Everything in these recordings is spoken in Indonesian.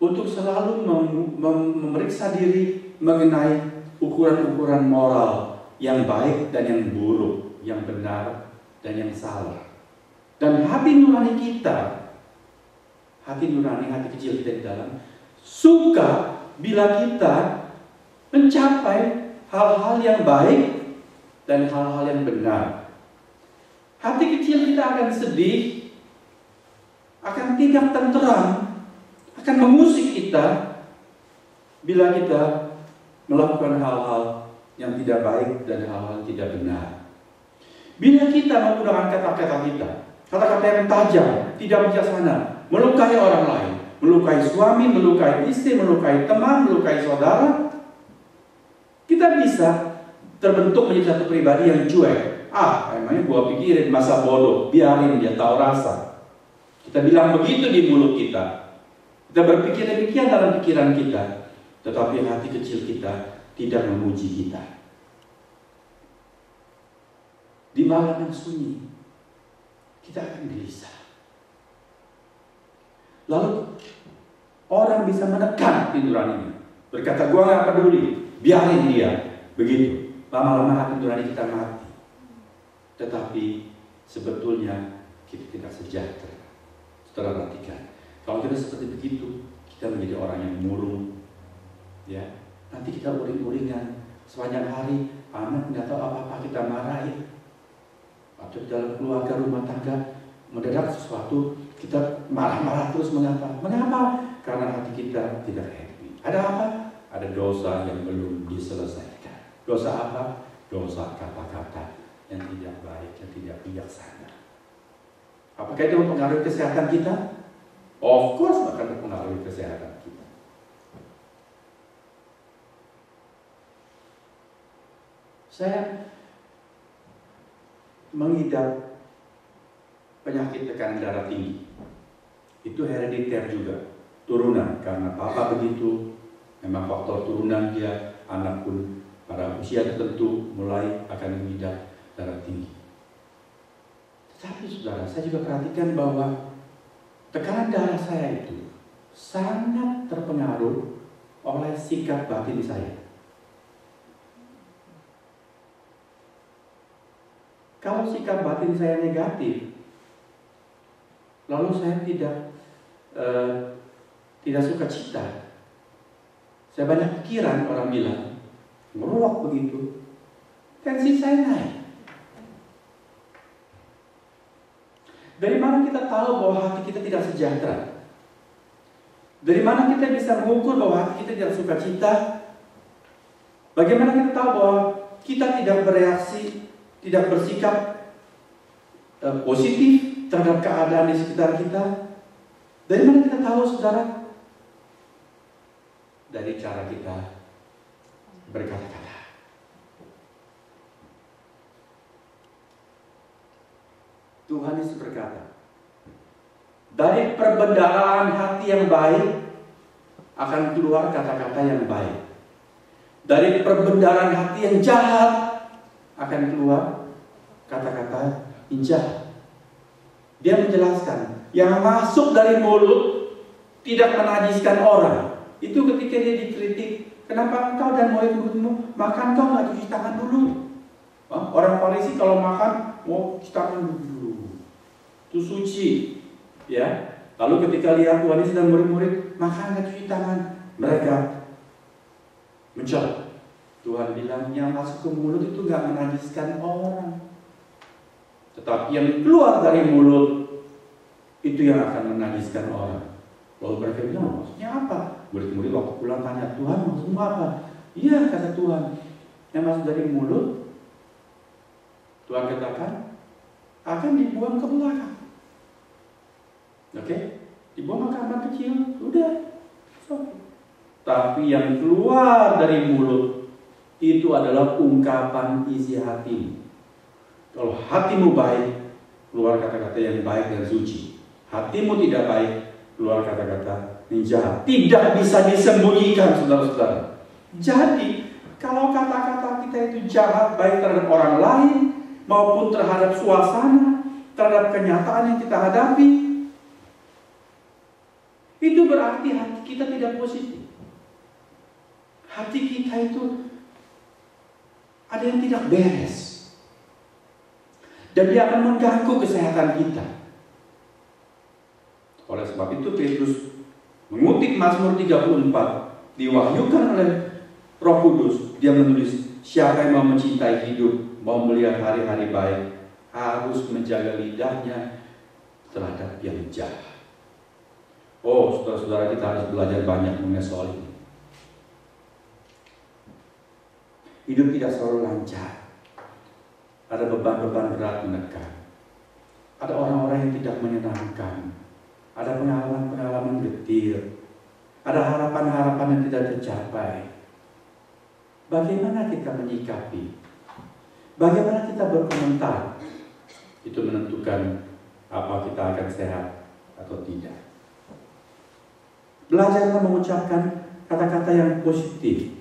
untuk selalu memeriksa diri mengenai ukuran-ukuran moral yang baik dan yang buruk, yang benar dan yang salah. Dan hati nurani kita, hati nurani, hati kecil kita di dalam, suka bila kita mencapai hal-hal yang baik dan hal-hal yang benar. Hati kecil kita akan sedih, akan tidak tenteram, akan mengusik kita bila kita melakukan hal-hal yang tidak baik dan hal-hal yang tidak benar. Bila kita menggunakan kata-kata kita, kata-kata yang tajam, tidak bijaksana, melukai orang lain, melukai suami, melukai istri, melukai teman, melukai saudara, kita bisa terbentuk menjadi satu pribadi yang cuek. Emangnya gua pikirin masa bodoh, biarin dia tahu rasa. Kita bilang begitu di mulut kita. Kita berpikir demikian dalam pikiran kita, tetapi hati kecil kita tidak memuji kita. Di malam yang sunyi, kita akan gelisah. Lalu orang bisa menekan nuraninya, berkata, gua nggak peduli, biarin dia. Begitu, lama-lama hati nurani kita mati. Tetapi sebetulnya kita tidak sejahtera. Saudara perhatikan, kalau kita seperti begitu, kita menjadi orang yang murung. Ya, nanti kita uring-uringan sepanjang hari, anak tidak tahu apa-apa kita marahin. Atau dalam keluarga rumah tangga mendadak sesuatu kita marah-marah terus. Mengapa? Karena hati kita tidak happy. Ada apa? Ada dosa yang belum diselesaikan. Dosa apa? Dosa kata-kata yang tidak baik, yang tidak bijaksana. Apakah itu mempengaruhi kesehatan kita? Of course akan mempengaruhi kesehatan kita. Saya mengidap penyakit tekanan darah tinggi. Itu herediter juga, turunan. Karena papa begitu, memang faktor turunan dia, anak pun pada usia tertentu mulai akan mengidap darah tinggi. Tetapi saudara, saya juga perhatikan bahwa tekanan darah saya itu sangat terpengaruh oleh sikap batin saya. Kalau sikap batin saya negatif, lalu saya tidak suka cita, saya banyak pikiran, orang bilang, ngeruak begitu, tensi saya naik. Dari mana kita tahu bahwa hati kita tidak sejahtera? Dari mana kita bisa mengukur bahwa hati kita tidak suka cita? Bagaimana kita tahu bahwa kita tidak bereaksi, tidak bersikap positif terhadap keadaan di sekitar kita? Dari mana kita tahu, saudara? Dari cara kita berkata-kata. Tuhan Yesus berkata, dari perbendaharaan hati yang baik akan keluar kata-kata yang baik. Dari perbendaharaan hati yang jahat akan keluar kata-kata yang jahat. Dia menjelaskan, yang masuk dari mulut tidak menajiskan orang. Itu ketika dia dikritik, kenapa engkau dan murid-muridmu makan, kau nggak cuci tangan dulu? Orang Farisi kalau makan mau cuci tangan dulu. Itu suci, ya. Lalu ketika lihat Tuhan Yesus dan murid-murid makan nggak cuci tangan, mereka mencela. Tuhan bilang, yang masuk ke mulut itu nggak menajiskan orang, tetapi yang keluar dari mulut itu yang akan menajiskan orang. Lalu mereka bilang, maksudnya apa? Murid-murid waktu pulang tanya, Tuhan maksudmu apa? Iya, kata Tuhan, yang masuk dari mulut, Tuhan katakan akan dibuang ke belakang. Oke? Dibuang ke kamar kecil, udah. Tapi yang keluar dari mulut itu adalah ungkapan isi hatimu. Kalau hatimu baik, keluar kata-kata yang baik dan suci. Hatimu tidak baik, keluar kata-kata yang jahat. Tidak bisa disembunyikan, saudara-saudara. Jadi, kalau kata-kata kita itu jahat, baik terhadap orang lain maupun terhadap suasana, terhadap kenyataan yang kita hadapi, itu berarti hati kita tidak positif. Hati kita itu ada yang tidak beres. Dan dia akan mengganggu kesehatan kita. Oleh sebab itu Petrus mengutip Mazmur 34, diwahyukan oleh Roh Kudus. Dia menulis, siapa yang mau mencintai hidup, mau melihat hari-hari baik, harus menjaga lidahnya terhadap yang jahat. Oh, saudara-saudara, kita harus belajar banyak mengenai soal ini. Hidup tidak selalu lancar. Ada beban-beban berat menekan. Ada orang-orang yang tidak menyenangkan. Ada pengalaman-pengalaman getir. Ada harapan-harapan yang tidak tercapai. Bagaimana kita menyikapi? Bagaimana kita berkomentar? Itu menentukan apa kita akan sehat atau tidak. Belajarlah mengucapkan kata-kata yang positif.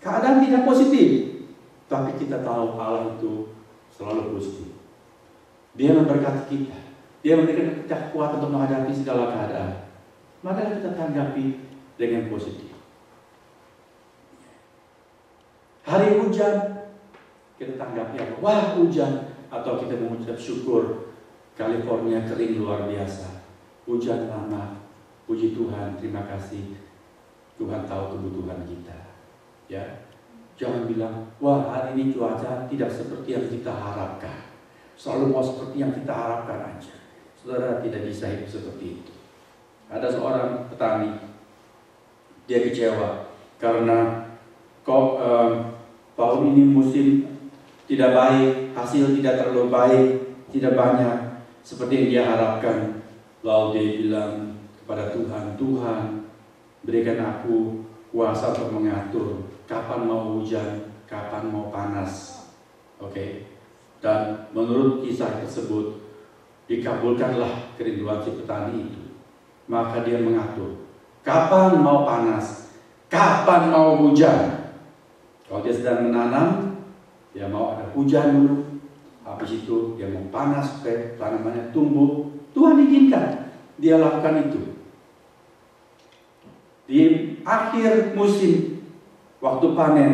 Keadaan tidak positif, tapi kita tahu Allah itu selalu positif. Dia memberkati kita. Dia memberikan kita kekuatan untuk menghadapi segala keadaan. Maka kita tanggapi dengan positif. Hari hujan, kita tanggapi apa? Wah, hujan. Atau kita mengucap syukur, California kering luar biasa. Hujan lama. Puji Tuhan, terima kasih. Tuhan tahu kebutuhan kita. Ya, jangan bilang, wah hari ini cuaca tidak seperti yang kita harapkan. Selalu mau seperti yang kita harapkan aja. Saudara, tidak bisa hidup seperti itu. Ada seorang petani, dia kecewa karena tahun ini musim tidak baik, hasil tidak terlalu baik, tidak banyak seperti yang dia harapkan. Lalu dia bilang kepada Tuhan, Tuhan berikan aku kuasa untuk mengatur kapan mau hujan, kapan mau panas. Oke. Dan menurut kisah tersebut, dikabulkanlah kerinduan si petani itu. Maka dia mengatur kapan mau panas, kapan mau hujan. Kalau dia sedang menanam, dia mau ada hujan dulu. Habis itu dia mau panas supaya tanamannya tumbuh. Tuhan izinkan dia lakukan itu. Di akhir musim, waktu panen,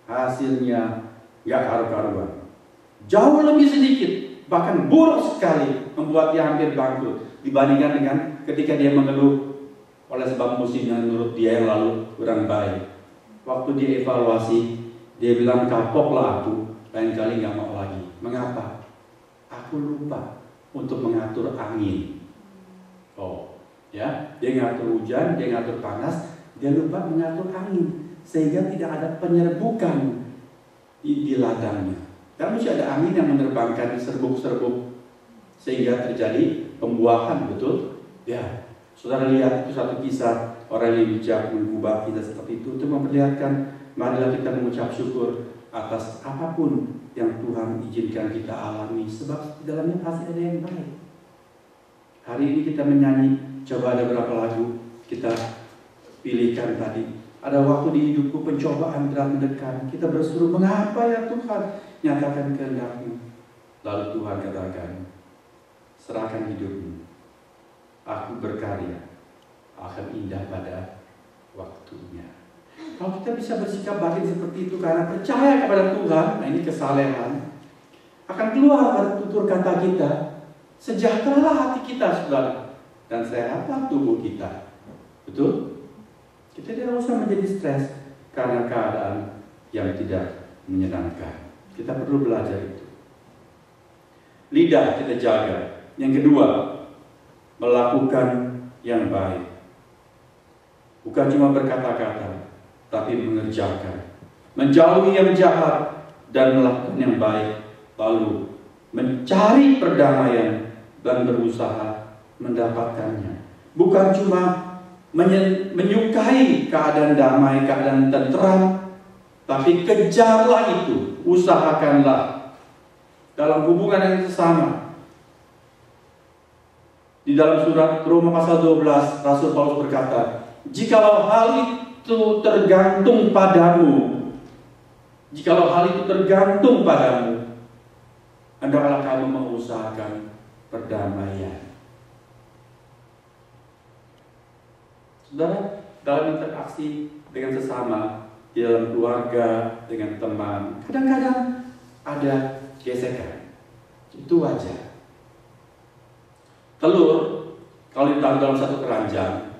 hasilnya gak karu-karuan. Jauh lebih sedikit, bahkan buruk sekali, membuat dia hampir bangkrut dibandingkan dengan ketika dia mengeluh oleh sebab musim yang menurut dia yang lalu kurang baik. Waktu dia evaluasi, dia bilang, kapoklah aku, lain kali gak mau lagi. Mengapa? Aku lupa untuk mengatur angin. Oh, ya, dia ngatur hujan, dia ngatur panas, dia lupa mengatur angin, sehingga tidak ada penyerbukan di ladangnya. Karena mesti ada angin yang menerbangkan serbuk-serbuk sehingga terjadi pembuahan, betul? Ya, saudara lihat itu satu kisah orang yang bijak mengubah kita seperti itu. Untuk memperlihatkan, marilah kita mengucap syukur atas apapun yang Tuhan izinkan kita alami, sebab di dalamnya pasti ada yang baik. Hari ini kita menyanyi, coba ada berapa lagu kita pilihkan tadi. Ada waktu di hidupku pencobaan berat mendekat. Kita berseru, mengapa ya Tuhan? Nyatakan kehendak-Mu. Lalu Tuhan katakan, serahkan hidupmu. Aku berkarya, akan indah pada waktunya. Kalau kita bisa bersikap batin seperti itu karena percaya kepada Tuhan, nah ini kesalehan, akan keluar pada tutur kata kita, sejahteralah hati kita, saudara, dan sehatlah tubuh kita. Betul? Kita tidak usah menjadi stres karena keadaan yang tidak menyenangkan. Kita perlu belajar itu. Lidah kita jaga. Yang kedua, melakukan yang baik. Bukan cuma berkata-kata, tapi mengerjakan. Menjauhi yang jahat dan melakukan yang baik. Lalu mencari perdamaian dan berusaha mendapatkannya. Bukan cuma menyukai keadaan damai, keadaan tentram, tapi kejarlah itu, usahakanlah dalam hubungan yang sama. Di dalam surat Roma pasal 12, Rasul Paulus berkata, jikalau hal itu tergantung padamu, hendaklah kamu mengusahakan perdamaian. Saudara, dalam interaksi dengan sesama, di dalam keluarga, dengan teman, kadang-kadang ada gesekan. Itu wajar. Telur, kalau ditaruh dalam satu keranjang,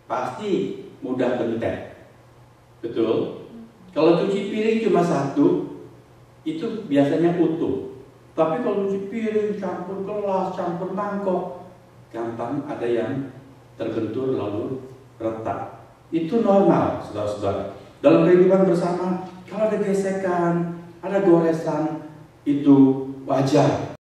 pasti mudah bentek. Betul? Kalau cuci piring cuma satu, itu biasanya utuh. Tapi kalau cuci piring, campur gelas, campur mangkok, gampang ada yang terbentur lalu retak. Itu normal, saudara-saudara. Dalam kehidupan bersama, kalau ada gesekan, ada goresan, itu wajar.